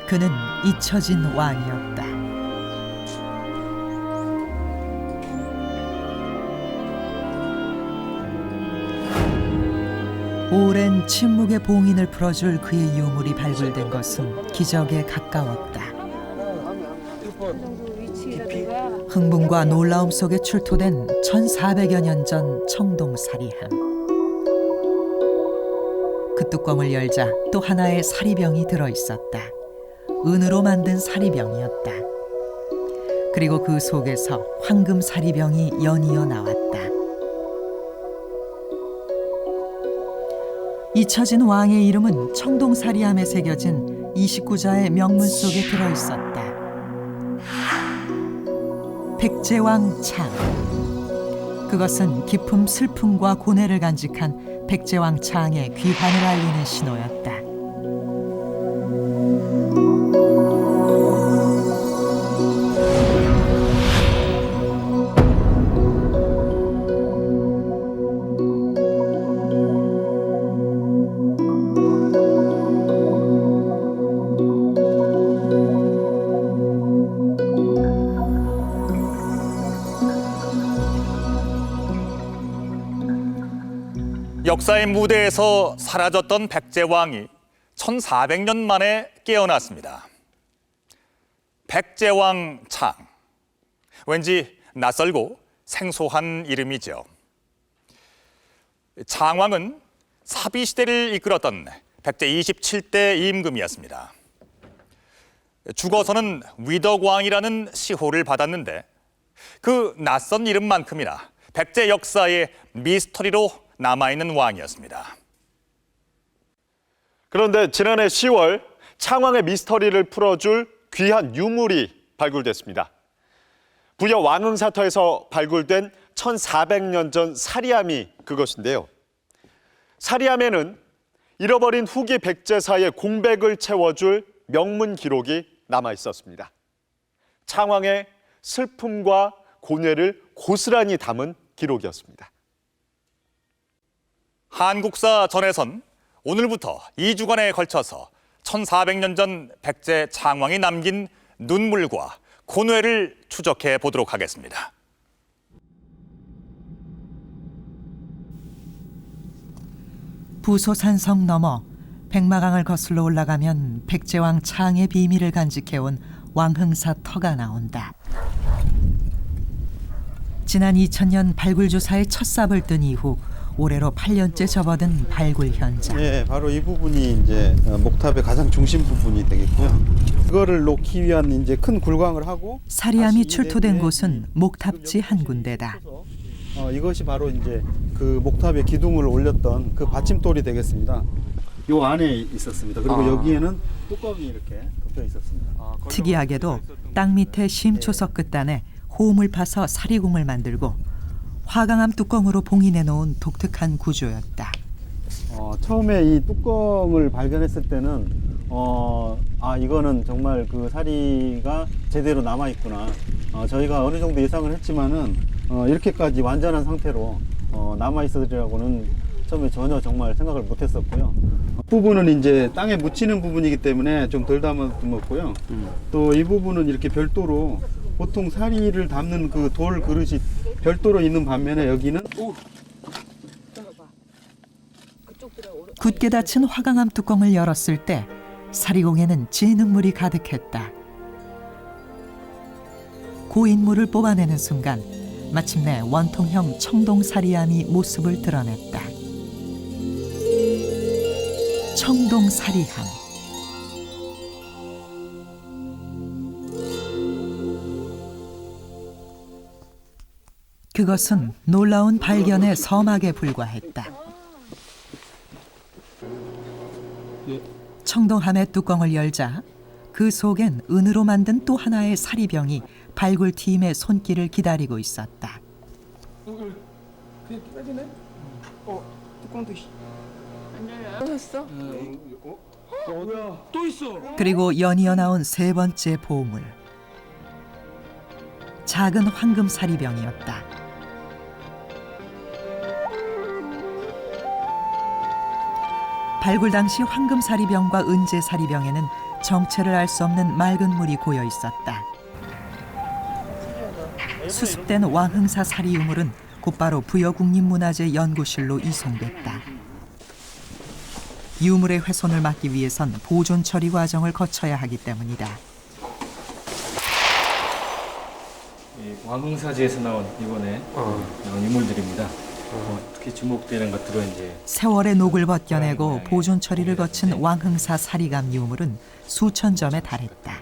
그는 잊혀진 왕이었다. 오랜 침묵의 봉인을 풀어줄 그의 유물이 발굴된 것은 기적에 가까웠다. 흥분과 놀라움 속에 출토된 1400여 년 전 청동사리함. 그 뚜껑을 열자 또 하나의 사리병이 들어있었다. 은으로 만든 사리병이었다. 그리고 그 속에서 황금 사리병이 연이어 나왔다. 잊혀진 왕의 이름은 청동사리함에 새겨진 29자의 명문 속에 들어있었다. 백제왕 창. 그것은 깊은 슬픔과 고뇌를 간직한 백제왕 창의 귀환을 알리는 신호였다. 역사의 무대에서 사라졌던 백제왕이 1400년 만에 깨어났습니다. 백제왕 창. 왠지 낯설고 생소한 이름이죠. 창왕은 사비시대를 이끌었던 백제 27대 임금이었습니다. 죽어서는 위덕왕이라는 시호를 받았는데 그 낯선 이름만큼이나 백제 역사의 미스터리로 남아있는 왕이었습니다. 그런데 지난해 10월 창왕의 미스터리를 풀어줄 귀한 유물이 발굴됐습니다. 부여 왕흥사터에서 발굴된 1400년 전 사리함이 그것인데요. 사리함에는 잃어버린 후기 백제사의 공백을 채워줄 명문 기록이 남아 있었습니다. 창왕의 슬픔과 고뇌를 고스란히 담은 기록이었습니다. 한국사 전에선 오늘부터 2주간에 걸쳐서 1400년 전 백제 창왕이 남긴 눈물과 고뇌를 추적해 보도록 하겠습니다. 부소산성 넘어 백마강을 거슬러 올라가면 백제왕 창의 비밀을 간직해온 왕흥사터가 나온다. 지난 2000년 발굴 조사에 첫 삽을 뜬 이후 올해로 8년째 접어든 발굴 현장. 예, 바로 이 부분이 이제 목탑의 가장 중심 부분이 되겠고요. 그거를 놓기 위한 이제 큰 굴광을 하고 사리함이 출토된 곳은 목탑지 한 군데다. 이것이 바로 이제 그 목탑에 기둥을 올렸던 그 받침돌이 되겠습니다. 요 안에 있었습니다. 그리고 여기에는 뚜껑이 이렇게 덮여 있었습니다. 특이하게도 땅 밑에 심초석 끝단에 호음을 파서 사리공을 만들고 화강암 뚜껑으로 봉인해 놓은 독특한 구조였다. 처음에 이 뚜껑을 발견했을 때는 이거는 정말 그 사리가 제대로 남아 있구나. 저희가 어느 정도 예상을 했지만은 이렇게까지 완전한 상태로 남아 있으리라고는 처음에 전혀 정말 생각을 못했었고요. 부분은 이제 땅에 묻히는 부분이기 때문에 좀 덜 담았고요. 또 이 부분은 이렇게 별도로 보통 사리를 담는 그 돌 그릇이 별도로 있는 반면에 여기는 굳게 닫힌 화강암 뚜껑을 열었을 때 사리공에는 진흙물이 가득했다. 고인물을 뽑아내는 순간 마침내 원통형 청동사리함이 모습을 드러냈다. 청동사리함. 그것은 놀라운 발견의 서막에 불과했다. 청동함의 뚜껑을 열자 그 속엔 은으로 만든 또 하나의 사리병이 발굴팀의 손길을 기다리고 있었다. 그냥 빠지네? 뚜껑도 안 열렸어? 뭐야? 또 있어. 그리고 연이어 나온 세 번째 보물. 작은 황금 사리병이었다. 발굴 당시 황금 사리병과 은제 사리병에는 정체를 알 수 없는 맑은 물이 고여 있었다. 수습된 왕흥사 사리 유물은 곧바로 부여국립문화재 연구실로 이송됐다. 유물의 훼손을 막기 위해선 보존 처리 과정을 거쳐야 하기 때문이다. 왕흥사지에서 나온 이번에 나온 유물들입니다. 특히 주목되는 것들은 이제 세월의 녹을 벗겨내고 보존 처리를 거친 왕흥사 사리감 유물은 수천 점에 달했다.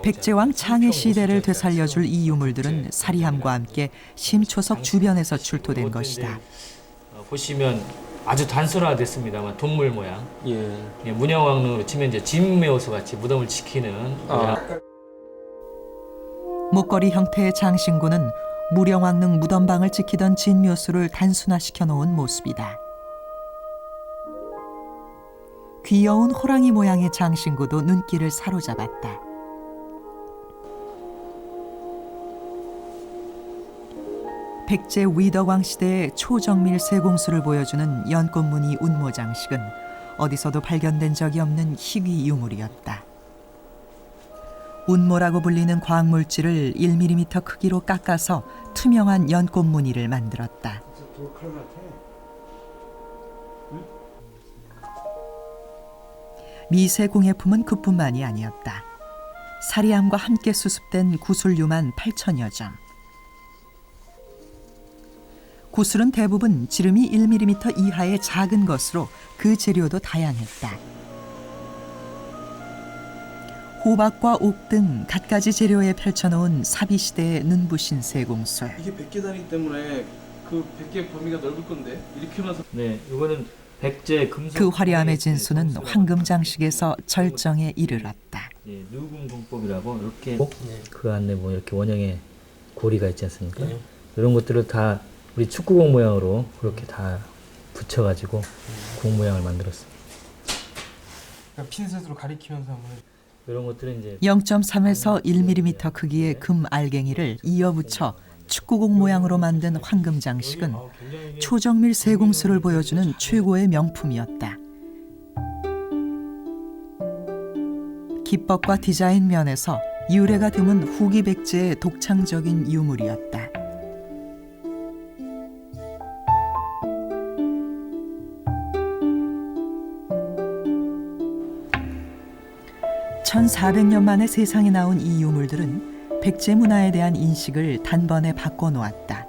백제왕 창의 시대를 되살려줄 이 유물들은 사리함과 함께 심초석 주변에서 출토된 것이다. 보시면 아주 단순화됐습니다만 동물 모양. 문양왕릉으로 치면 이제 진매호수 같이 무덤을 지키는 모양. 목걸이 형태의 장신구는 무령왕릉 무덤방을 지키던 진묘수를 단순화시켜 놓은 모습이다. 귀여운 호랑이 모양의 장신구도 눈길을 사로잡았다. 백제 위덕왕 시대의 초정밀 세공수를 보여주는 연꽃무늬 운모장식은 어디서도 발견된 적이 없는 희귀 유물이었다. 운모라고 불리는 광물질을 1mm 크기로 깎아서 투명한 연꽃무늬를 만들었다. 미세공예품은 그뿐만이 아니었다. 사리함과 함께 수습된 구슬류만 8,000여 점. 구슬은 대부분 지름이 1mm 이하의 작은 것으로 그 재료도 다양했다. 호박과 옥 등 갖가지 재료에 펼쳐놓은 사비시대의 눈부신 세공술. 이게 100개 단위 때문에 그 100개 범위가 넓을 건데 이렇게 나서 네, 이거는 백제 금속. 그 화려함의 진수는 황금 장식에서 절정에 이르렀다. 예, 누궁 공법이라고 이렇게 그 안에 뭐 이렇게 원형의 고리가 있지 않습니까? 이런 것들을 다 우리 축구공 모양으로 그렇게 다 붙여가지고 공 모양을 만들었습니다. 그러니까 핀셋으로 가리키면서 한번 이런 것들은 이제 0.3에서 1mm 크기의 금 알갱이를 이어붙여 축구공 모양으로 만든 황금 장식은 초정밀 세공수를 보여주는 최고의 명품이었다. 기법과 디자인 면에서 유래가 드문 후기 백제의 독창적인 유물이었다. (1400년) 만에 세상에 나온 이 유물들은 백제 문화에 대한 인식을 단번에 바꿔놓았다.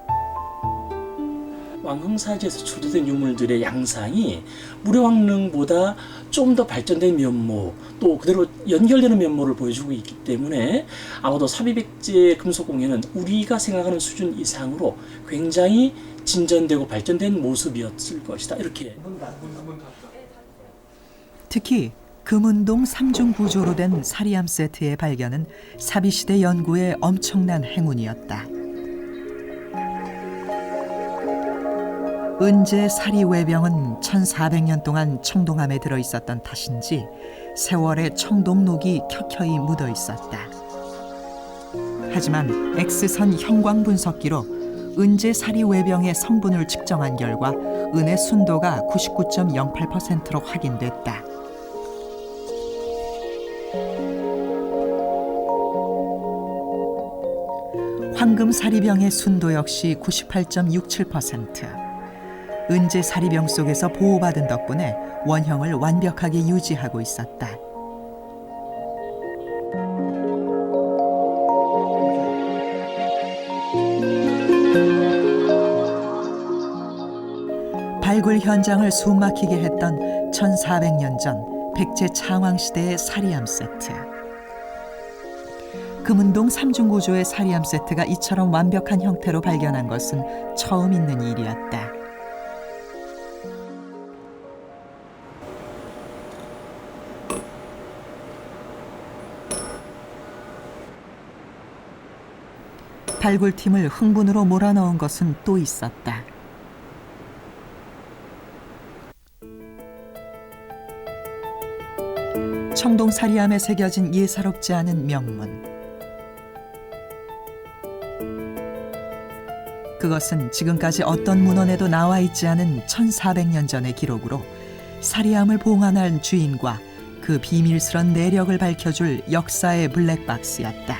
왕흥사지에서 출토된 유물들의 양상이 무령왕릉보다 좀 더 발전된 면모, 또 그대로 연결되는 면모를 보여주고 있기 때문에 아마도 사비백제 금속공예는 우리가 생각하는 수준 이상으로 굉장히 진전되고 발전된 모습이었을 것이다. 이렇게. 특히 금운동 3중 구조로 된 사리함 세트의 발견은 사비시대 연구의 엄청난 행운이었다. 은제 사리 외병은 1400년 동안 청동함에 들어있었던 탓인지 세월의 청동록이 켜켜이 묻어 있었다. 하지만 X선 형광 분석기로 은제 사리 외병의 성분을 측정한 결과 은의 순도가 99.08%로 확인됐다. 황금 사리병의 순도 역시 98.67%. 은제 사리병 속에서 보호받은 덕분에 원형을 완벽하게 유지하고 있었다. 발굴 현장을 숨막히게 했던 1400년 전 백제 창왕 시대의 사리함 세트. 금운동 3중 구조의 사리함 세트가 이처럼 완벽한 형태로 발견한 것은 처음 있는 일이었다. 발굴팀을 흥분으로 몰아넣은 것은 또 있었다. 청동 사리함에 새겨진 예사롭지 않은 명문. 그것은 지금까지 어떤 문헌에도 나와 있지 않은 1400년 전의 기록으로 사리함을 봉안한 주인과 그 비밀스런 내력을 밝혀줄 역사의 블랙박스였다.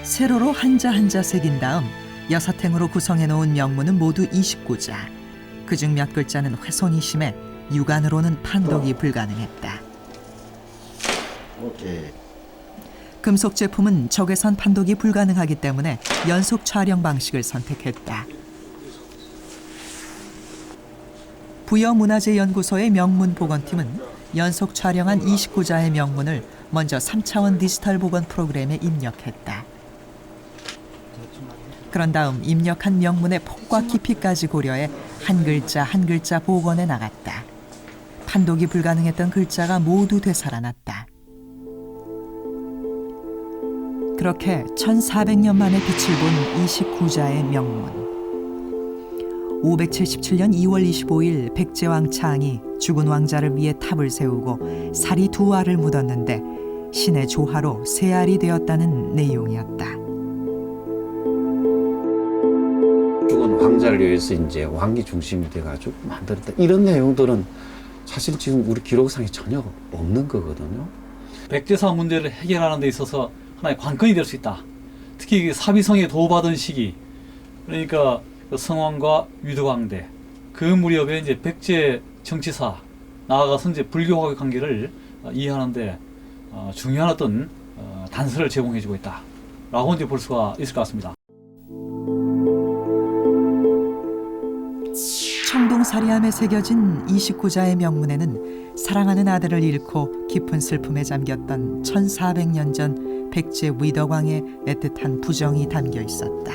세로로 한자 한자 새긴 다음 6행으로 구성해 놓은 명문은 모두 29자. 그중 몇 글자는 훼손이 심해 육안으로는 판독이 불가능했다. 금속 제품은 적외선 판독이 불가능하기 때문에 연속 촬영 방식을 선택했다. 부여문화재연구소의 명문 복원팀은 연속 촬영한 29자의 명문을 먼저 3차원 디지털 복원 프로그램에 입력했다. 그런 다음 입력한 명문의 폭과 깊이까지 고려해 한 글자 한 글자 복원해 나갔다. 판독이 불가능했던 글자가 모두 되살아났다. 그렇게 1400년 만에 빛을 본 29자의 명문. 577년 2월 25일 백제왕 창이 죽은 왕자를 위해 탑을 세우고 살이 2알을 묻었는데 신의 조화로 3알이 되었다는 내용이었다. 죽은 왕자를 위해서 이제 왕기 중심이 돼가지고 만들었다. 이런 내용들은 사실 지금 우리 기록상에 전혀 없는 거거든요. 백제사 문제를 해결하는 데 있어서 하나의 관건이 될 수 있다. 특히 사비성에 도받은 시기, 그러니까 성왕과 위덕왕대, 그 무렵에 이제 백제 정치사, 나아가서 이제 불교화의 관계를 이해하는데 중요한 어떤 단서를 제공해주고 있다라고 이제 볼 수가 있을 것 같습니다. 청동사리함에 새겨진 29자의 명문에는 사랑하는 아들을 잃고 깊은 슬픔에 잠겼던 1400년 전 백제 위덕왕의 애틋한 부정이 담겨 있었다.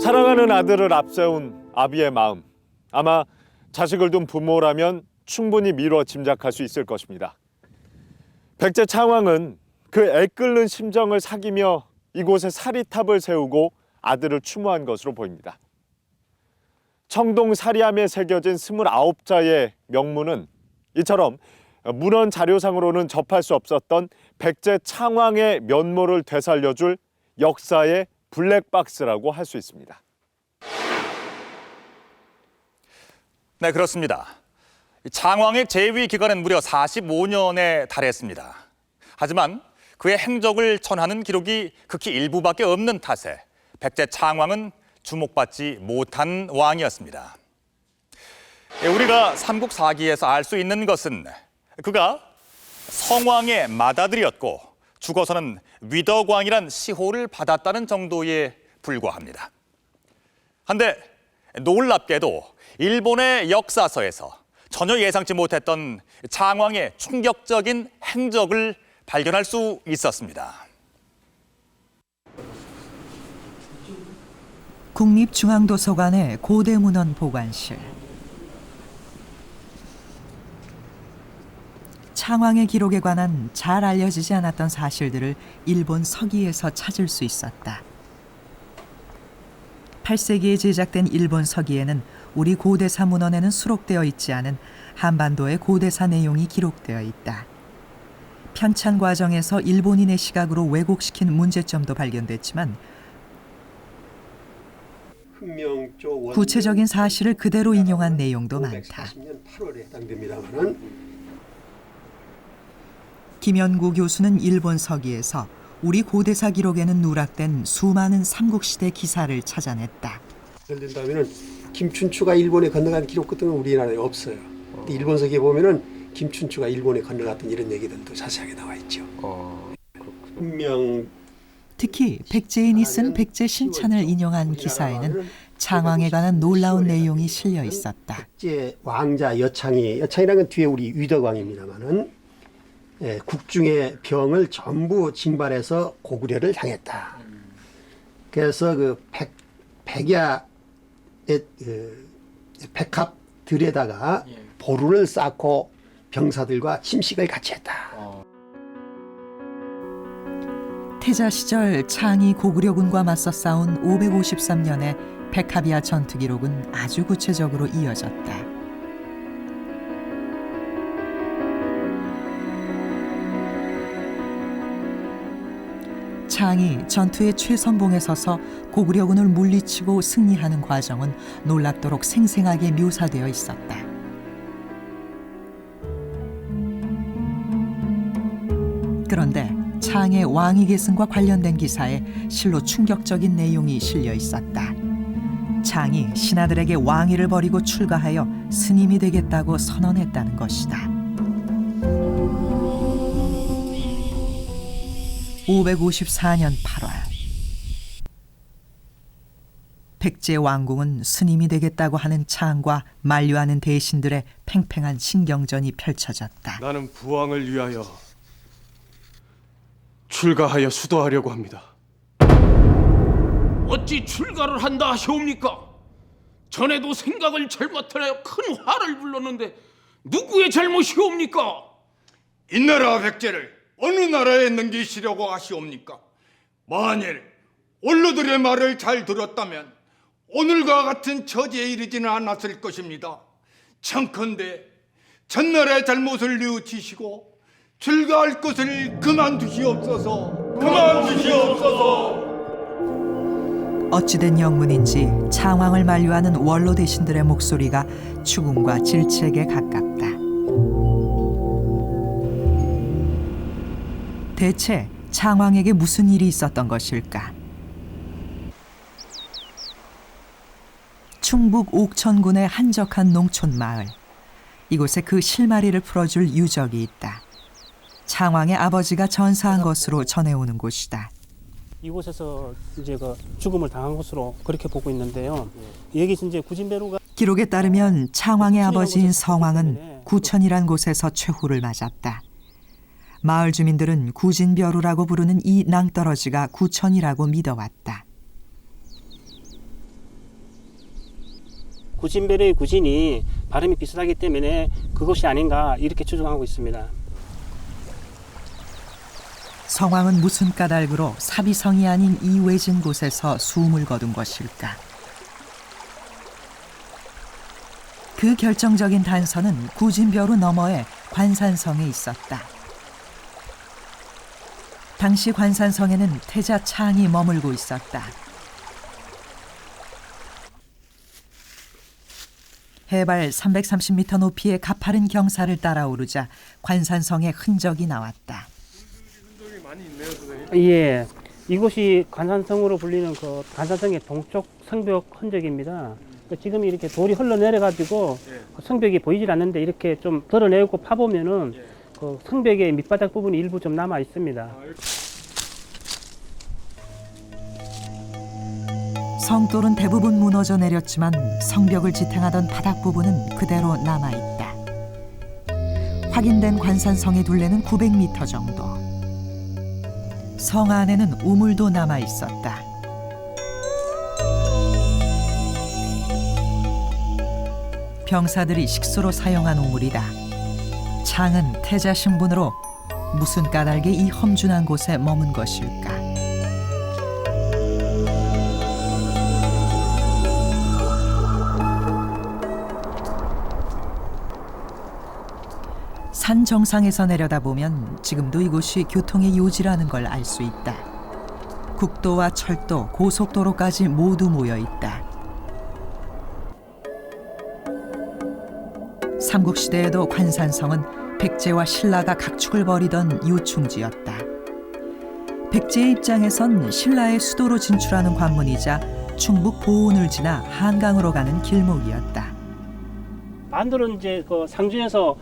사랑하는 아들을 앞세운 아비의 마음. 아마 자식을 둔 부모라면 충분히 미뤄 짐작할 수 있을 것입니다. 백제 창왕은 그 애끓는 심정을 사귀며 이곳에 사리탑을 세우고 아들을 추모한 것으로 보입니다. 청동 사리함에 새겨진 29자의 명문은 이처럼 문헌 자료상으로는 접할 수 없었던 백제 창왕의 면모를 되살려줄 역사의 블랙박스라고 할 수 있습니다. 네, 그렇습니다. 창왕의 재위 기간은 무려 45년에 달했습니다. 하지만 그의 행적을 전하는 기록이 극히 일부밖에 없는 탓에 백제 창왕은 주목받지 못한 왕이었습니다. 우리가 삼국사기에서 알 수 있는 것은 그가 성왕의 맏아들이었고 죽어서는 위덕왕이란 시호를 받았다는 정도에 불과합니다. 한데 놀랍게도 일본의 역사서에서 전혀 예상치 못했던 창왕의 충격적인 행적을 발견할 수 있었습니다. 국립중앙도서관의 고대문헌 보관실. 창왕의 기록에 관한 잘 알려지지 않았던 사실들을 일본 서기에서 찾을 수 있었다. 8세기에 제작된 일본 서기에는 우리 고대사 문헌에는 수록되어 있지 않은 한반도의 고대사 내용이 기록되어 있다. 편찬 과정에서 일본인의 시각으로 왜곡시킨 문제점도 발견됐지만 구체적인 사실을 그대로 인용한 내용도 많다. 김연구 교수는 일본 서기에서 우리 고대사 기록에는 누락된 수많은 삼국시대 기사를 찾아냈다. 예를 든다면 김춘추가 일본에 건너간 기록 같은 건 우리나라에 없어요. 근데 일본 서기에 보면은 김춘추가 일본에 건너갔던 이런 얘기들도 자세하게 나와 있죠. 분명 특히 백제인이 쓴 백제 신찬을 인용한 기사에는 창왕에 관한 놀라운 내용이 실려 있었다. 백제 왕자 여창이라는 건 뒤에 우리 위덕왕입니다만은 국중의 병을 전부 징발해서 고구려를 향했다. 그래서 그 백야의 백합들에다가 보루를 쌓고 병사들과 침식을 같이 했다. 태자 시절 창이 고구려군과 맞서 싸운 553년의 백합야 전투 기록은 아주 구체적으로 이어졌다. 창이 전투의 최선봉에 서서 고구려군을 물리치고 승리하는 과정은 놀랍도록 생생하게 묘사되어 있었다. 그런데 창의 왕위 계승과 관련된 기사에 실로 충격적인 내용이 실려 있었다. 창이 신하들에게 왕위를 버리고 출가하여 스님이 되겠다고 선언했다는 것이다. 554년 8월 백제 왕궁은 스님이 되겠다고 하는 창과 만류하는 대신들의 팽팽한 신경전이 펼쳐졌다. 나는 부왕을 위하여 출가하여 수도하려고 합니다. 어찌 출가를 한다 하시옵니까? 전에도 생각을 잘못하여 큰 화를 불렀는데 누구의 잘못이옵니까? 이 나라 백제를 어느 나라에 넘기시려고 하시옵니까? 만일 원로들의 말을 잘 들었다면 오늘과 같은 처지에 이르지는 않았을 것입니다. 청컨대 전나라의 잘못을 뉘우치시고 출가할 것을 그만두시옵소서. 어찌된 영문인지 창왕을 만류하는 원로 대신들의 목소리가 추궁과 질책에 가깝다. 대체 창왕에게 무슨 일이 있었던 것일까? 충북 옥천군의 한적한 농촌 마을. 이곳에 그 실마리를 풀어줄 유적이 있다. 창왕의 아버지가 전사한 것으로 전해오는 곳이다. 이곳에서 이제 그 죽음을 당한 것으로 그렇게 보고 있는데요. 여기 이제 구진배루가 기록에 따르면 창왕의 아버지인 성왕은 구천이란 곳에서 최후를 맞았다. 마을 주민들은 구진벼루라고 부르는 이 낭떠러지가 구천이라고 믿어왔다. 구진배루의 구진이 발음이 비슷하기 때문에 그것이 아닌가 이렇게 추정하고 있습니다. 성왕은 무슨 까닭으로 사비성이 아닌 이 외진 곳에서 숨을 거둔 것일까? 그 결정적인 단서는 구진벼루 너머의 관산성에 있었다. 당시 관산성에는 태자 창이 머물고 있었다. 해발 330m 높이의 가파른 경사를 따라 오르자 관산성의 흔적이 나왔다. 예, 이곳이 관산성으로 불리는 그 관산성의 동쪽 성벽 흔적입니다. 지금 이렇게 돌이 흘러내려가지고 성벽이 보이질 않는데 이렇게 좀 드러내고 파보면은 그 성벽의 밑바닥 부분이 일부 좀 남아 있습니다. 성돌은 대부분 무너져 내렸지만 성벽을 지탱하던 바닥 부분은 그대로 남아 있다. 확인된 관산성의 둘레는 900m 정도. 성 안에는 우물도 남아 있었다. 병사들이 식수로 사용한 우물이다. 창은 태자 신분으로 무슨 까닭에 이 험준한 곳에 머문 것일까? 산 정상에서 내려다보면 지금도 이곳이 교통의 요지라는 걸 알 수 있다. 국도와 철도, 고속도로까지 모두 모여 있다. 삼국시대에도 관산성은 백제와 신라가 각축을 벌이던 요충지였다. 백제의 입장에선 신라의 수도로 진출하는 관문이자 충북 보은을 지나 한강으로 가는 길목이었다. 반대로 이제 그 상주에서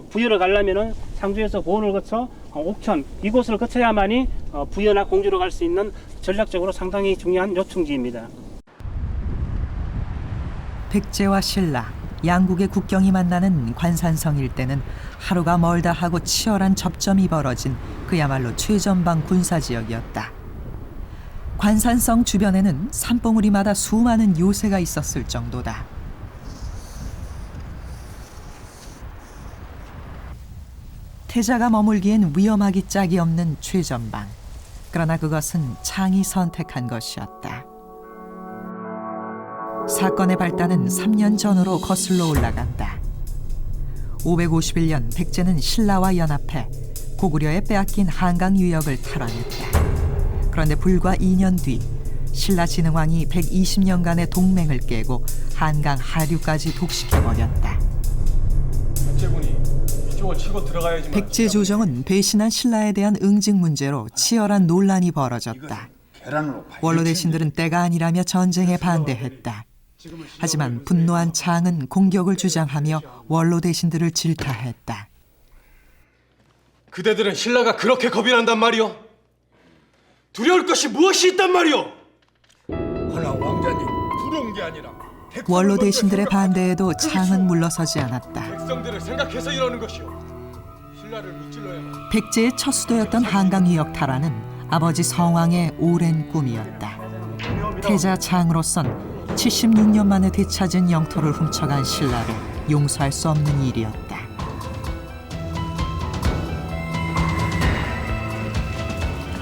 부여를 가려면은 상주에서 보은을 거쳐 옥천 이곳을 거쳐야만이 부여나 공주로 갈 수 있는 전략적으로 상당히 중요한 요충지입니다. 백제와 신라, 양국의 국경이 만나는 관산성 일대는 하루가 멀다 하고 치열한 접점이 벌어진 그야말로 최전방 군사지역이었다. 관산성 주변에는 산봉우리마다 수많은 요새가 있었을 정도다. 태자가 머물기엔 위험하기 짝이 없는 최전방. 그러나 그것은 창이 선택한 것이었다. 사건의 발단은 3년 전으로 거슬러 올라간다. 551년 백제는 신라와 연합해 고구려에 빼앗긴 한강 유역을 탈환했다. 그런데 불과 2년 뒤 신라 진흥왕이 120년간의 동맹을 깨고 한강 하류까지 독식해버렸다. 백제군이 이쪽을 치고 들어가야지만. 백제 조정은 배신한 신라에 대한 응징 문제로 치열한 논란이 벌어졌다. 원로 대신들은 때가 아니라며 전쟁에 반대했다. 하지만 분노한 창은 공격을 주장하며 원로 대신들을 질타했다. 그대들은 신라가 그렇게 겁이 난단 말이오? 두려울 것이 무엇이 있단 말이오? 하나 왕자님, 두려운 게 아니라 원로 대신들의 반대에도 창은 물러서지 않았다. 백성들을 생각해서 이러는 것이오. 신라를 무찔러야만. 백제의 첫 수도였던 한강 유역 탈환은 아버지 성왕의 오랜 꿈이었다. 태자 창으로선 76년 만에 되찾은 영토를 훔쳐간 신라를 용서할 수 없는 일이었다.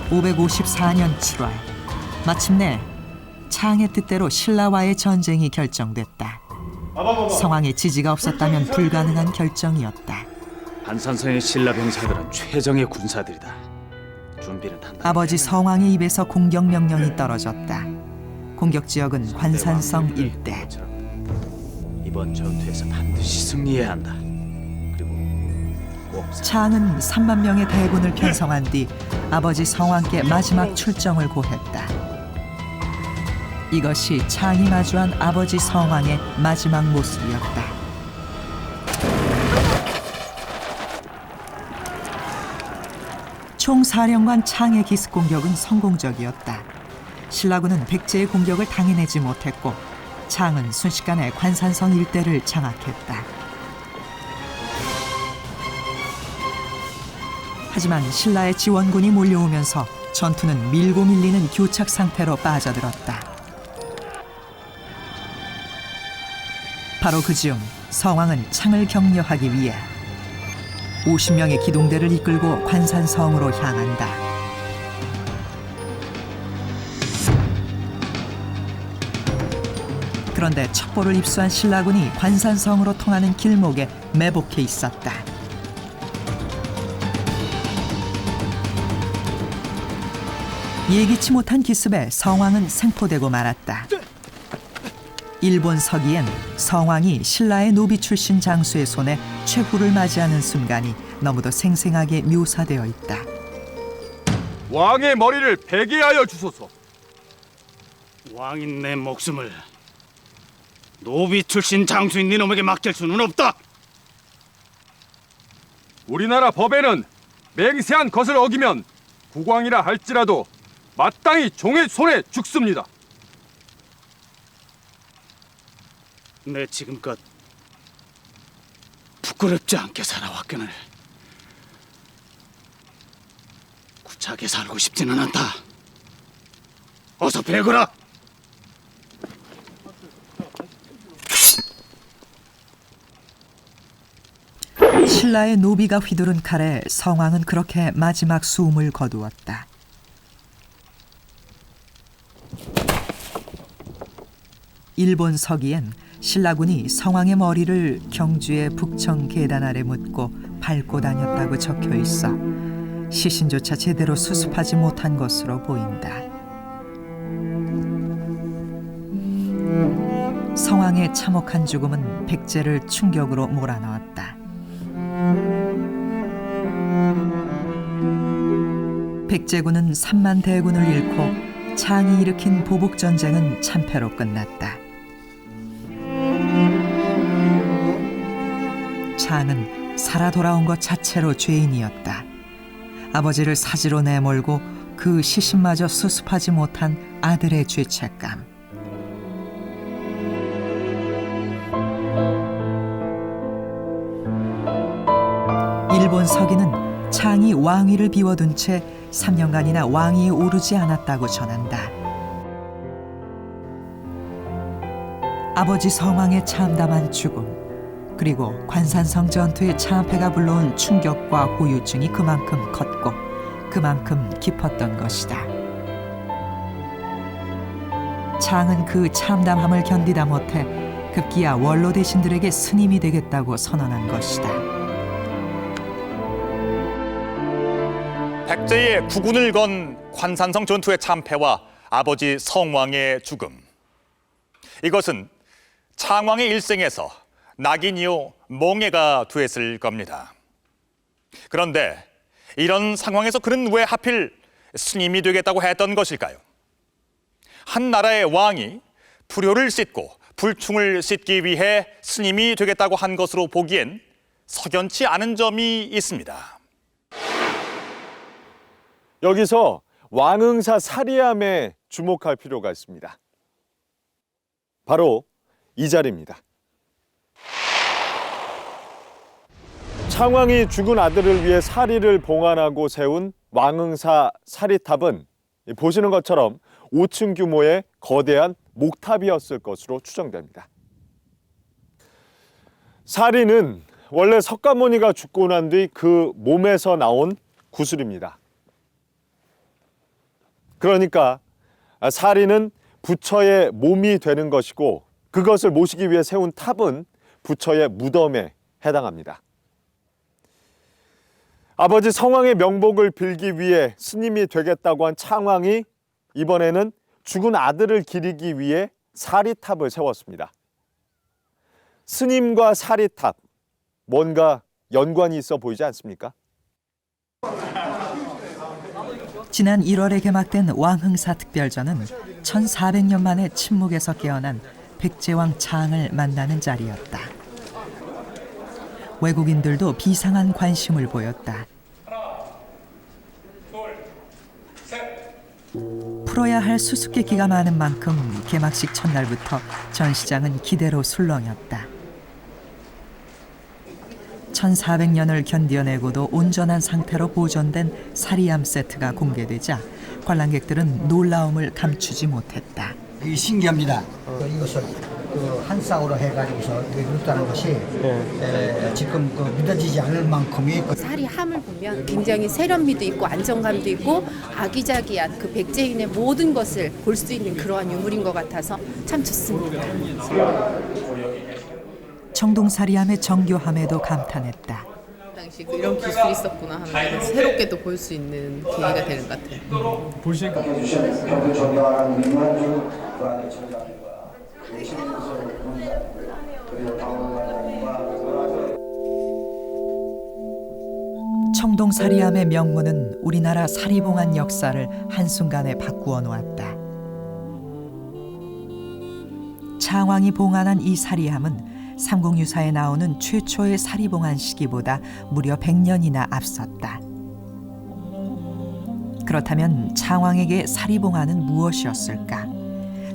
(554년 7월) 마침내 창의 뜻대로 신라와의 전쟁이 결정됐다. 성왕의 지지가 없었다면 불가능한 결정이었다. 한산성의 신라 병사들은 최정의 군사들이다. 준비는 한다. 아버지 성왕의 입에서 공격 명령이 떨어졌다. 공격 지역은 관산성 일대. 이번 전투에서 반드시 승리해야 한다. 그리고 꼭 창은 3만 명의 대군을 편성한 뒤 아버지 성왕께 마지막 출정을 고했다. 이것이 창이 마주한 아버지 성왕의 마지막 모습이었다. 총사령관 창의 기습 공격은 성공적이었다. 신라군은 백제의 공격을 당해내지 못했고 창은 순식간에 관산성 일대를 장악했다. 하지만 신라의 지원군이 몰려오면서 전투는 밀고 밀리는 교착 상태로 빠져들었다. 바로 그즈음 성왕은 창을 격려하기 위해 50명의 기동대를 이끌고 관산성으로 향한다. 그런데 첩보를 입수한 신라군이 관산성으로 통하는 길목에 매복해 있었다. 예기치 못한 기습에 성왕은 생포되고 말았다. 일본 서기엔 성왕이 신라의 노비 출신 장수의 손에 최후를 맞이하는 순간이 너무도 생생하게 묘사되어 있다. 왕의 머리를 베게 하여 주소서. 왕인 내 목숨을 노비 출신 장수인 네놈에게 맡길 수는 없다. 우리나라 법에는 맹세한 것을 어기면 국왕이라 할지라도 마땅히 종의 손에 죽습니다. 내 지금껏 부끄럽지 않게 살아왔거늘 구차하게 살고 싶지는 않다. 어서 베거라. 신라의 노비가 휘두른 칼에 성왕은 그렇게 마지막 숨을 거두었다. 일본 서기엔 신라군이 성왕의 머리를 경주의 북청 계단 아래 묻고 밟고 다녔다고 적혀 있어 시신조차 제대로 수습하지 못한 것으로 보인다. 성왕의 참혹한 죽음은 백제를 충격으로 몰아넣었다. 백제군은 3만 대군을 잃고 창이 일으킨 보복전쟁은 참패로 끝났다. 창은 살아 돌아온 것 자체로 죄인이었다. 아버지를 사지로 내몰고 그 시신마저 수습하지 못한 아들의 죄책감. 일본 서기는 창이 왕위를 비워둔 채 3년간이나 왕위에 오르지 않았다고 전한다. 아버지 성왕의 참담한 죽음, 그리고 관산성 전투의 참패가 불러온 충격과 후유증이 그만큼 컸고 그만큼 깊었던 것이다. 창은 그 참담함을 견디다 못해 급기야 원로 대신들에게 스님이 되겠다고 선언한 것이다. 백제의 국운을 건 관산성 전투의 참패와 아버지 성왕의 죽음. 이것은 창왕의 일생에서 낙인이요 몽해가 되었을 겁니다. 그런데 이런 상황에서 그는 왜 하필 스님이 되겠다고 했던 것일까요? 한 나라의 왕이 불효를 씻고 불충을 씻기 위해 스님이 되겠다고 한 것으로 보기엔 석연치 않은 점이 있습니다. 여기서 왕응사 사리함에 주목할 필요가 있습니다. 바로 이 자리입니다. 창왕이 죽은 아들을 위해 사리를 봉안하고 세운 왕응사 사리탑은 보시는 것처럼 5층 규모의 거대한 목탑이었을 것으로 추정됩니다. 사리는 원래 석가모니가 죽고 난 뒤 그 몸에서 나온 구슬입니다. 그러니까 사리는 부처의 몸이 되는 것이고 그것을 모시기 위해 세운 탑은 부처의 무덤에 해당합니다. 아버지 성왕의 명복을 빌기 위해 스님이 되겠다고 한 창왕이 이번에는 죽은 아들을 기리기 위해 사리탑을 세웠습니다. 스님과 사리탑, 뭔가 연관이 있어 보이지 않습니까? 지난 1월에 개막된 왕흥사 특별전은 1400년 만에 침묵에서 깨어난 백제왕 창을 만나는 자리였다. 외국인들도 비상한 관심을 보였다. 풀어야 할 수수께끼가 많은 만큼 개막식 첫날부터 전시장은 기대로 술렁였다. 1400년을 견뎌내고도 온전한 상태로 보존된 사리암 세트가 공개되자 관람객들은 놀라움을 감추지 못했다. 이게 신기합니다. 이것을 한 쌍으로 해가지고서 이렇다는 것이 지금 믿어지지 않을 만큼의 사리함을 보면 굉장히 세련미도 있고 안정감도 있고 아기자기한 그 백제인의 모든 것을 볼 수 있는 그러한 유물인 것 같아서 참 좋습니다. 청동 사리함의 정교함에도 감탄했다. 당시 이런 기술이 있었구나 하면 새롭게도 볼 수 있는 기회가 되는 것 같아요. 보시니까 청동 사리함의 명문은 우리나라 사리봉안 역사를 한순간에 바꾸어 놓았다. 창왕이 봉안한 이 사리함은 삼국유사에 나오는 최초의 사리봉안 시기보다 무려 100년이나 앞섰다. 그렇다면 창왕에게 사리봉안은 무엇이었을까?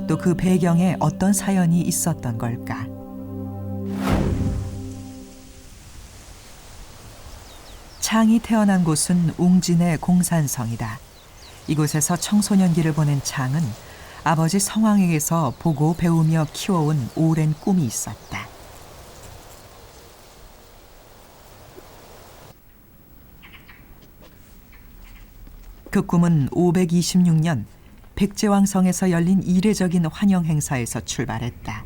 또 그 배경에 어떤 사연이 있었던 걸까? 창이 태어난 곳은 웅진의 공산성이다. 이곳에서 청소년기를 보낸 창은 아버지 성왕에게서 보고 배우며 키워온 오랜 꿈이 있었다. 그 꿈은 526년 백제왕성에서 열린 이례적인 환영 행사에서 출발했다.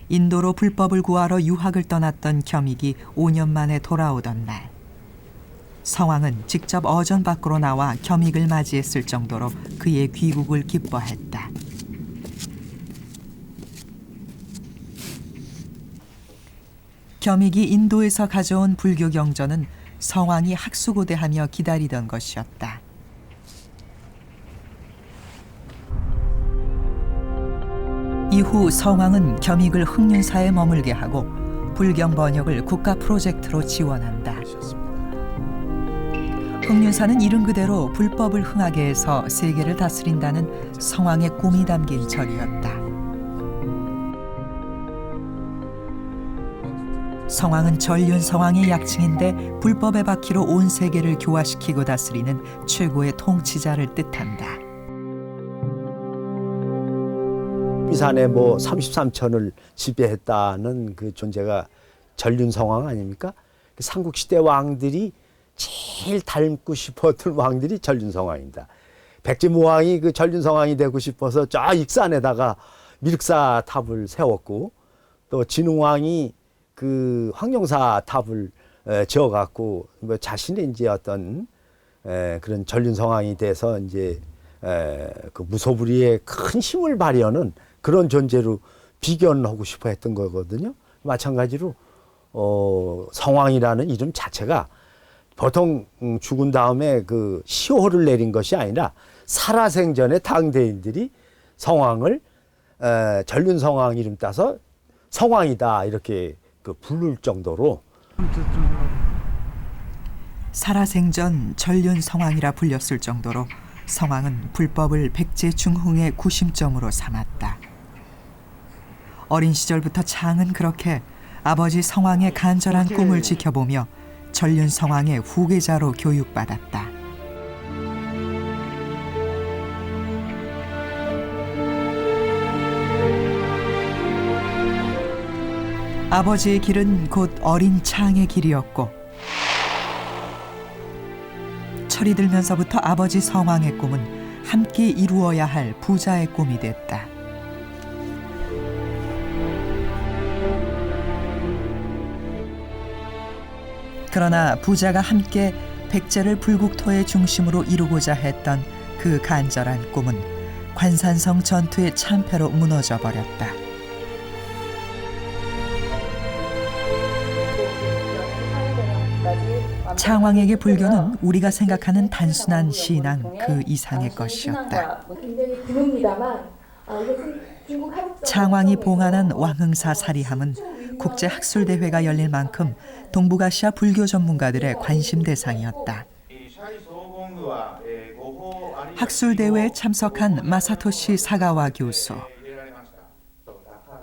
인도로 불법을 구하러 유학을 떠났던 겸익이 5년 만에 돌아오던 날, 성왕은 직접 어전 밖으로 나와 겸익을 맞이했을 정도로 그의 귀국을 기뻐했다. 겸익이 인도에서 가져온 불교 경전은 성왕이 학수고대하며 기다리던 것이었다. 이후 성왕은 겸익을 흑륜사에 머물게 하고 불경 번역을 국가 프로젝트로 지원한다. 흑륜사는 이름 그대로 불법을 흥하게 해서 세계를 다스린다는 성왕의 꿈이 담긴 절이었다. 성왕은 전륜 성왕의 약칭인데 불법의 바퀴로 온 세계를 교화시키고 다스리는 최고의 통치자를 뜻한다. 이산에 33천을 지배했다는 그 존재가 전륜성왕 아닙니까? 삼국시대 왕들이 제일 닮고 싶었던 왕들이 전륜성왕입니다. 백제모왕이 그 전륜성왕이 되고 싶어서 저 익산에다가 미륵사 탑을 세웠고, 또 진흥왕이 그 황룡사 탑을 지어갖고 자신의 이제 어떤 그런 전륜 성왕이 돼서 이제 그 무소불위의 큰 힘을 발휘하는 그런 존재로 비견하고 싶어 했던 거거든요. 마찬가지로 성왕이라는 이름 자체가 보통 죽은 다음에 그 시호를 내린 것이 아니라 살아생전에 당대인들이 성왕을 전륜 성왕 이름 따서 성왕이다 이렇게 그 부를 정도로 살아생전 전륜 성왕이라 불렸을 정도로 성왕은 불법을 백제 중흥의 구심점으로 삼았다. 어린 시절부터 창은 그렇게 아버지 성왕의 간절한 꿈을 지켜보며 전륜 성왕의 후계자로 교육받았다. 아버지의 길은 곧 어린 창의 길이었고 철이 들면서부터 아버지 성왕의 꿈은 함께 이루어야 할 부자의 꿈이 됐다. 그러나 부자가 함께 백제를 불국토의 중심으로 이루고자 했던 그 간절한 꿈은 관산성 전투의 참패로 무너져 버렸다. 창왕에게 불교는 우리가 생각하는 단순한 신앙 그 이상의 것이었다. 굉장히 드뭅니다만 창왕이 봉안한 왕흥사 사리함은 국제학술대회가 열릴 만큼 동북아시아 불교 전문가들의 관심 대상이었다. 학술대회에 참석한 마사토시 사가와 교수.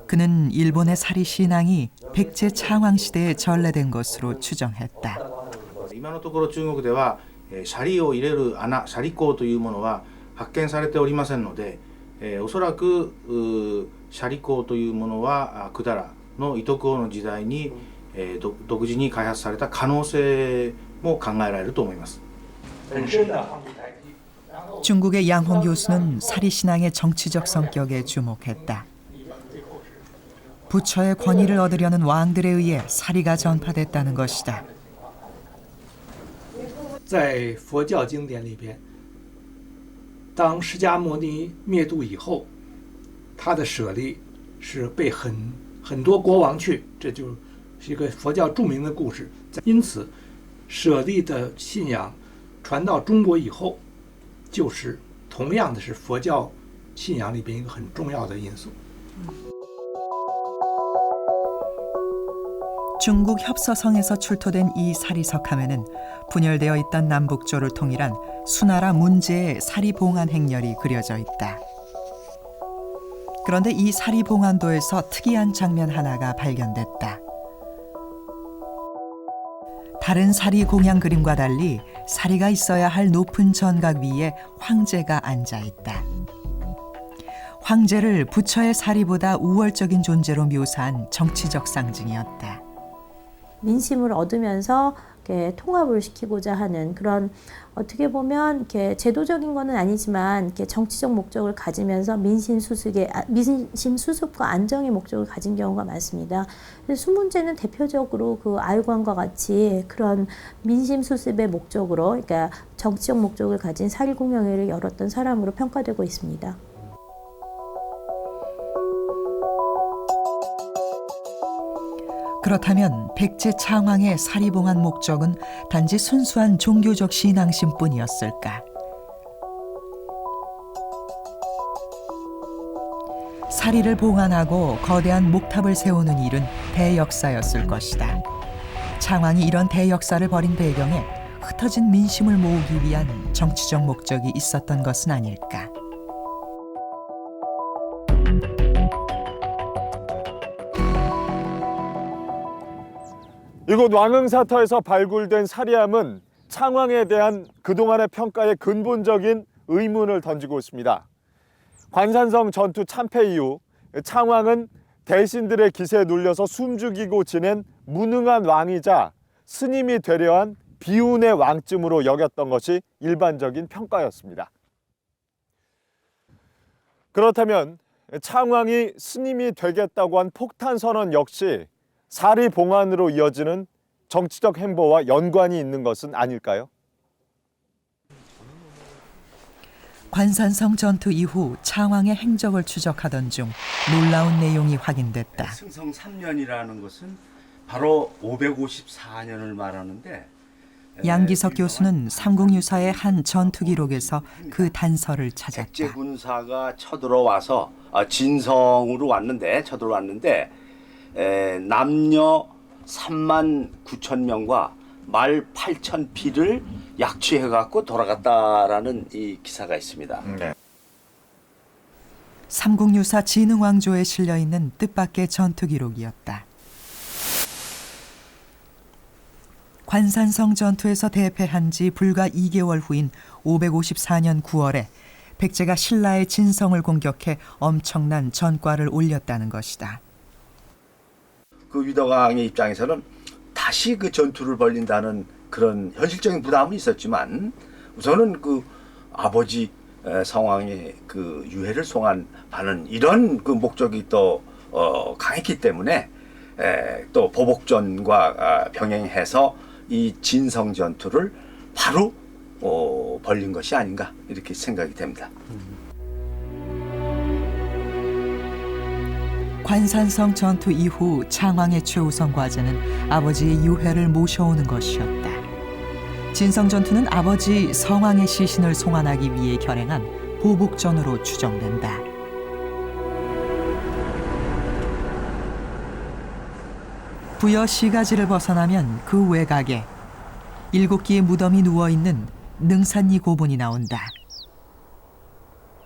그는 일본의 사리 신앙이 백제 창왕 시대에 전래된 것으로 추정했다. 今のところ中国ではシャリを入れる穴、シャリ孔というものは発見されておりませんので、おそらくシャリ孔というものは百済の伊徳王の時代に独自に開発された可能性も考えられると思います。 중국의 양홍 교수는 사리 신앙의 정치적 성격에 주목했다. 부처의 권위를 얻으려는 왕들에 의해 사리가 전파됐다는 것이다. 在佛教经典里边，当释迦牟尼灭度以后，他的舍利是被很多国王去，这就是一个佛教著名的故事。因此，舍利的信仰传到中国以后，就是同样的是佛教信仰里边一个很重要的因素。 중국 협서성에서 출토된 이 사리석함에는 분열되어 있던 남북조를 통일한 수나라 문제의 사리봉안 행렬이 그려져 있다. 그런데 이 사리봉안도에서 특이한 장면 하나가 발견됐다. 다른 사리 공양 그림과 달리 사리가 있어야 할 높은 전각 위에 황제가 앉아 있다. 황제를 부처의 사리보다 우월적인 존재로 묘사한 정치적 상징이었다. 민심을 얻으면서 이렇게 통합을 시키고자 하는 그런 어떻게 보면 이렇게 제도적인 거는 아니지만 이렇게 정치적 목적을 가지면서 민심 수습과 안정의 목적을 가진 경우가 많습니다. 그래서 순문제는 대표적으로 그 아유관과 같이 그런 민심 수습의 목적으로, 그러니까 정치적 목적을 가진 사리공양회를 열었던 사람으로 평가되고 있습니다. 그렇다면 백제 창왕의 사리봉안 목적은 단지 순수한 종교적 신앙심뿐이었을까? 사리를 봉안하고 거대한 목탑을 세우는 일은 대역사였을 것이다. 창왕이 이런 대역사를 벌인 배경에 흩어진 민심을 모으기 위한 정치적 목적이 있었던 것은 아닐까? 이곳 왕흥사터에서 발굴된 사리함은 창왕에 대한 그동안의 평가에 근본적인 의문을 던지고 있습니다. 관산성 전투 참패 이후 창왕은 대신들의 기세에 눌려서 숨죽이고 지낸 무능한 왕이자 스님이 되려한 비운의 왕쯤으로 여겼던 것이 일반적인 평가였습니다. 그렇다면 창왕이 스님이 되겠다고 한 폭탄 선언 역시 사리 봉안으로 이어지는 정치적 행보와 연관이 있는 것은 아닐까요? 관산성 전투 이후 창왕의 행적을 추적하던 중 놀라운 내용이 확인됐다. 승성 3년이라는 것은 바로 554년을 말하는데 양기석 교수는 삼국유사의 한 전투 기록에서 그 단서를 찾았다. 백제 군사가 쳐들어와서 진성으로 왔는데 남녀 3만 9천 명과 말 8천 피를 약취해갖고 돌아갔다라는 이 기사가 있습니다. 삼국유사 진흥왕조에 실려있는 뜻밖의 전투 기록이었다. 관산성 전투에서 대패한 지 불과 2개월 후인 554년 9월에 백제가 신라의 진성을 공격해 엄청난 전과를 올렸다는 것이다. 그 유덕왕의 입장에서는 다시 그 전투를 벌린다는 그런 현실적인 부담은 있었지만 우선은 그 아버지 성왕의 그 유해를 송환하는 이런 그 목적이 또 강했기 때문에 또 보복전과 병행해서 이 진성 전투를 바로 벌린 것이 아닌가 이렇게 생각이 됩니다. 관산성 전투 이후 창왕의 최우선 과제는 아버지의 유해를 모셔오는 것이었다. 진성 전투는 아버지 성왕의 시신을 송환하기 위해 결행한 보복전으로 추정된다. 부여 시가지를 벗어나면 그 외곽에 7기의 무덤이 누워있는 능산리 고분이 나온다.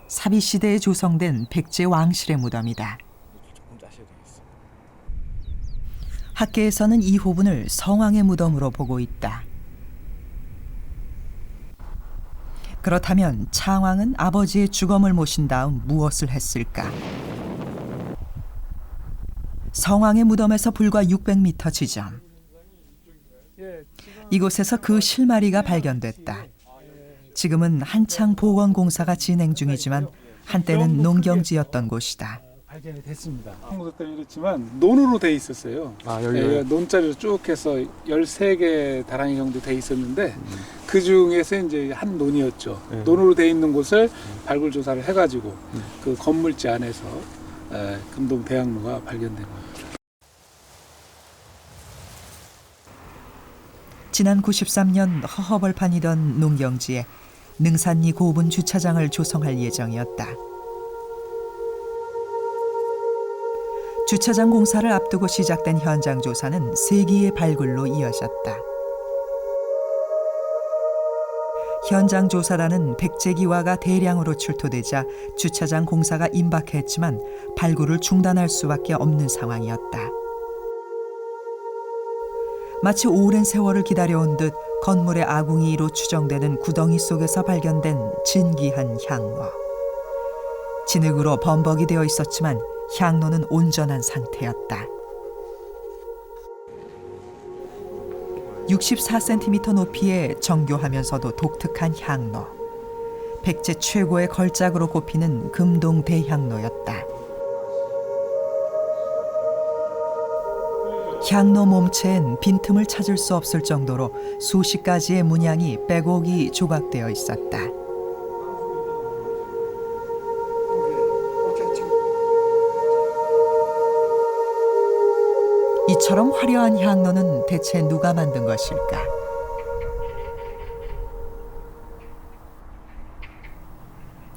사비시대에 조성된 백제 왕실의 무덤이다. 학계에서는 이 호분을 성왕의 무덤으로 보고 있다. 그렇다면 창왕은 아버지의 주검을 모신 다음 무엇을 했을까? 성왕의 무덤에서 불과 600m 지점. 이곳에서 그 실마리가 발견됐다. 지금은 한창 복원 공사가 진행 중이지만 한때는 농경지였던 곳이다. 발견이 됐습니다. 한국 때는 이렇지만 논으로 돼 있었어요. 논자리로 쭉 해서 13개 다랑이 정도 돼 있었는데 그 중에서 이제 한 논이었죠. 논으로 돼 있는 곳을 발굴 조사를 해가지고 그 건물지 안에서 금동 대학로가 발견된 겁니다. 지난 93년 허허벌판이던 농경지에 능산리 고분 주차장을 조성할 예정이었다. 주차장 공사를 앞두고 시작된 현장 조사는 3기의 발굴로 이어졌다. 현장 조사단은 백제기와가 대량으로 출토되자 주차장 공사가 임박했지만 발굴을 중단할 수밖에 없는 상황이었다. 마치 오랜 세월을 기다려온 듯 건물의 아궁이로 추정되는 구덩이 속에서 발견된 진귀한 향로. 진흙으로 범벅이 되어 있었지만 향로는 온전한 상태였다. 64cm 높이의 정교하면서도 독특한 향로. 백제 최고의 걸작으로 꼽히는 금동 대향로였다. 향로 몸체엔 빈틈을 찾을 수 없을 정도로 수십 가지의 문양이 빼곡이 조각되어 있었다. 이처럼 화려한 향로는 대체 누가 만든 것일까?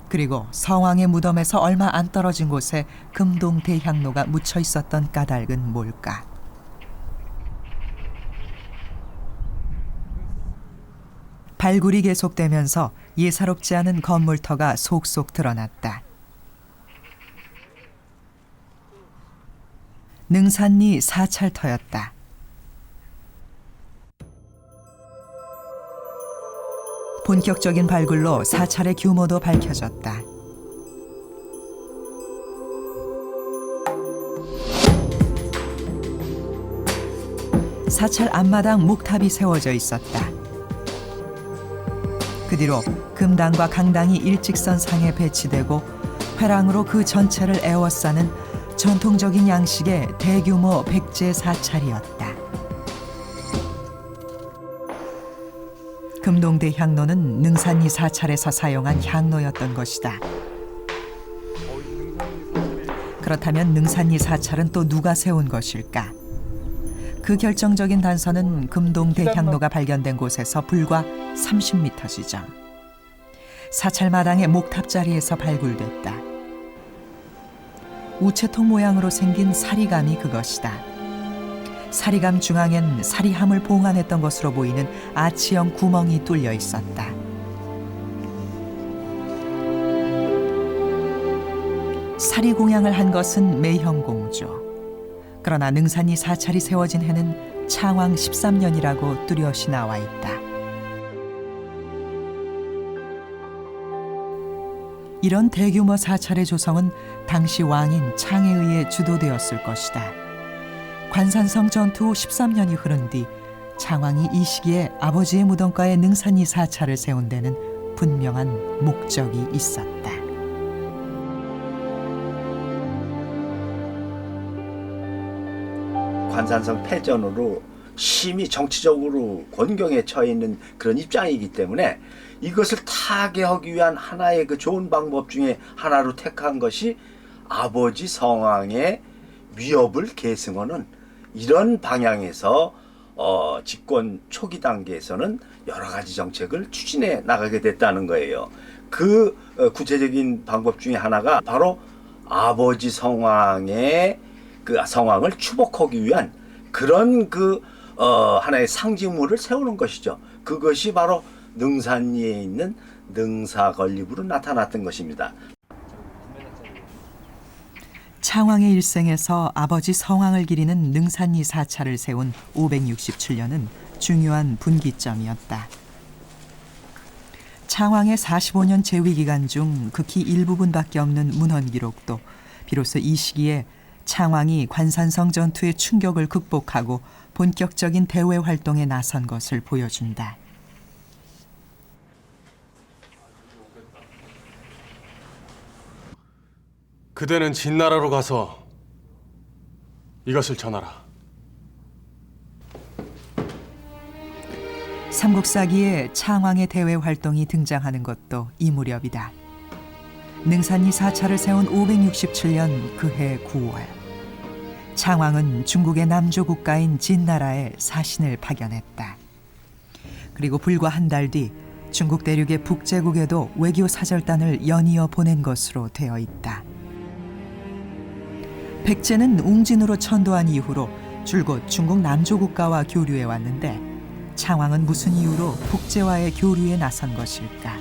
그리고 성왕의 무덤에서 얼마 안 떨어진 곳에 금동 대향로가 묻혀 있었던 까닭은 뭘까? 발굴이 계속되면서 예사롭지 않은 건물터가 속속 드러났다. 능산리 사찰터였다. 본격적인 발굴로 사찰의 규모도 밝혀졌다. 사찰 앞마당 목탑이 세워져 있었다. 그 뒤로 금당과 강당이 일직선상에 배치되고 회랑으로 그 전체를 에워싸는 전통적인 양식의 대규모 백제 사찰이었다. 금동대 향로는 능산리 사찰에서 사용한 향로였던 것이다. 그렇다면 능산리 사찰은 또 누가 세운 것일까? 그 결정적인 단서는 금동대 향로가 발견된 곳에서 불과 30m 지점. 사찰 마당의 목탑 자리에서 발굴됐다. 우체통 모양으로 생긴 사리감이 그것이다. 사리감 중앙엔 사리함을 봉안했던 것으로 보이는 아치형 구멍이 뚫려 있었다. 사리 공양을 한 것은 매형공주. 그러나 능산리 사찰이 세워진 해는 창왕 13년이라고 뚜렷이 나와 있다. 이런 대규모 사찰의 조성은 당시 왕인 창에 의해 주도되었을 것이다. 관산성 전투 후 13년이 흐른 뒤 창왕이 이 시기에 아버지의 무덤가에 능산리 사찰을 세운 데는 분명한 목적이 있었다. 관산성 패전으로 심히 정치적으로 곤경에 처해 있는 그런 입장이기 때문에 이것을 타개하기 위한 하나의 그 좋은 방법 중에 하나로 택한 것이 아버지 성왕의 위협을 계승하는 이런 방향에서 집권 초기 단계에서는 여러 가지 정책을 추진해 나가게 됐다는 거예요. 그 구체적인 방법 중에 하나가 바로 아버지 성왕의 그 성왕을 추복하기 위한 그런 하나의 상징물을 세우는 것이죠. 그것이 바로 능산리에 있는 능사건립으로 나타났던 것입니다. 창왕의 일생에서 아버지 성왕을 기리는 능산리 사찰을 세운 567년은 중요한 분기점이었다. 창왕의 45년 재위 기간 중 극히 일부분밖에 없는 문헌 기록도 비로소 이 시기에 창왕이 관산성 전투의 충격을 극복하고 본격적인 대외 활동에 나선 것을 보여준다. 그대는 진나라로 가서 이것을 전하라. 삼국사기에 창왕의 대외 활동이 등장하는 것도 이 무렵이다. 능산리 사찰을 세운 567년 그해 9월, 창왕은 중국의 남조 국가인 진나라에 사신을 파견했다. 그리고 불과 한 달 뒤 중국 대륙의 북제국에도 외교 사절단을 연이어 보낸 것으로 되어 있다. 백제는 웅진으로 천도한 이후로 줄곧 중국 남조 국가와 교류해 왔는데 창왕은 무슨 이유로 북제와의 교류에 나선 것일까?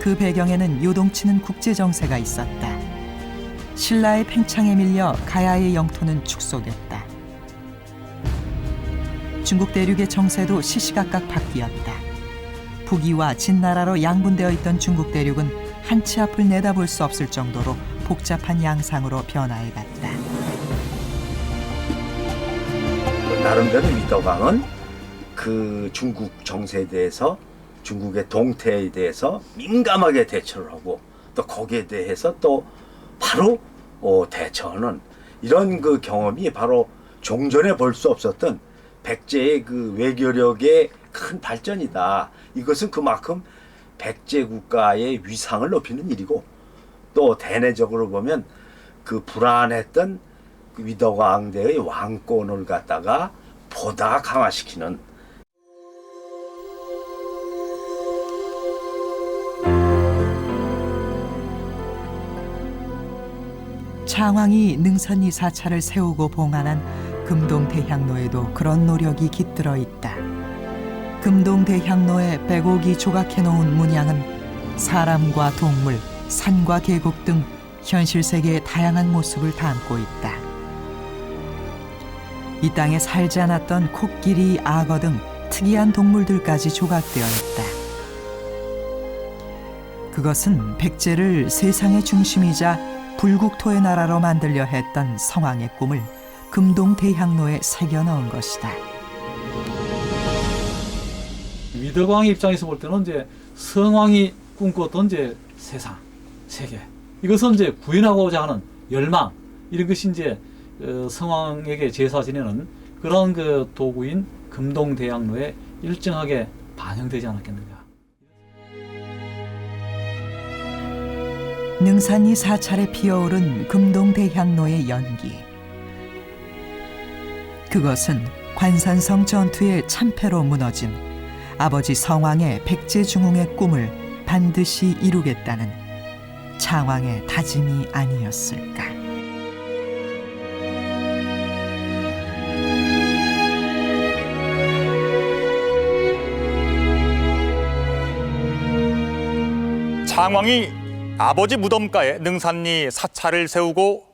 그 배경에는 요동치는 국제 정세가 있었다. 신라의 팽창에 밀려 가야의 영토는 축소됐다. 중국 대륙의 정세도 시시각각 바뀌었다. 북위와 진나라로 양분되어 있던 중국 대륙은 한 치 앞을 내다볼 수 없을 정도로 복잡한 양상으로 변화해갔다. 나름대로 위덕왕은 그 중국 정세에 대해서 중국의 동태에 대해서 민감하게 대처를 하고 또 거기에 대해서 또 바로 대처하는 이런 그 경험이 바로 종전에 볼 수 없었던 백제의 그 외교력의 큰 발전이다. 이것은 그만큼 백제 국가의 위상을 높이는 일이고 또 대내적으로 보면 그 불안했던 그 위덕왕대의 왕권을 갖다가 보다 강화시키는 창왕이 능산리 사찰을 세우고 봉안한 금동대향로에도 그런 노력이 깃들어 있다. 금동대향로에 빼곡히 조각해 놓은 문양은 사람과 동물, 산과 계곡 등 현실 세계의 다양한 모습을 담고 있다. 이 땅에 살지 않았던 코끼리, 악어 등 특이한 동물들까지 조각되어 있다. 그것은 백제를 세상의 중심이자 불국토의 나라로 만들려 했던 성왕의 꿈을 금동대향로에 새겨 넣은 것이다. 위덕왕의 입장에서 볼 때는 이제 성왕이 꿈꿨던 이제 세상, 세계, 이것은 이제 구현하고자 하는 열망, 이런 것이 이제 성왕에게 제사 지내는 그런 그 도구인 금동대향로에 일정하게 반영되지 않았겠는가. 능산이 사찰에 피어오른 금동대향로의 연기. 그것은 관산성 전투의 참패로 무너진 아버지 성왕의 백제중흥의 꿈을 반드시 이루겠다는 창왕의 다짐이 아니었을까. 창왕이 아버지 무덤가에 능산리 사찰을 세우고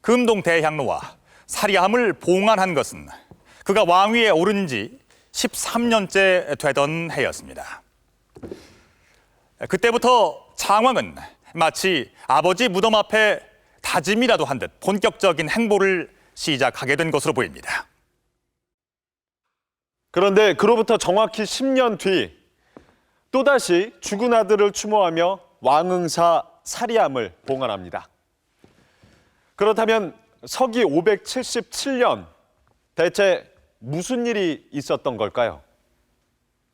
금동대향로와 사리함을 봉안한 것은 그가 왕위에 오른 지 13년째 되던 해였습니다. 그때부터 창왕은 마치 아버지 무덤 앞에 다짐이라도 한 듯 본격적인 행보를 시작하게 된 것으로 보입니다. 그런데 그로부터 정확히 10년 뒤 또다시 죽은 아들을 추모하며 왕응사 사리함을 봉안합니다. 그렇다면 서기 577년 대체 무슨 일이 있었던 걸까요?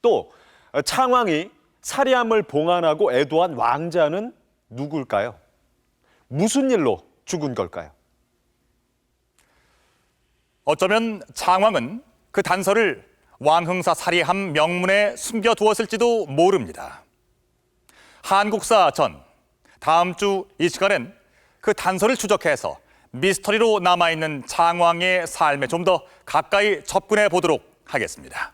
또 창왕이 사리함을 봉안하고 애도한 왕자는 누굴까요? 무슨 일로 죽은 걸까요? 어쩌면 창왕은 그 단서를 왕흥사 사리함 명문에 숨겨두었을지도 모릅니다. 한국사 전 다음 주 이 시간엔 그 단서를 추적해서 미스터리로 남아있는 창왕의 삶에 좀 더 가까이 접근해 보도록 하겠습니다.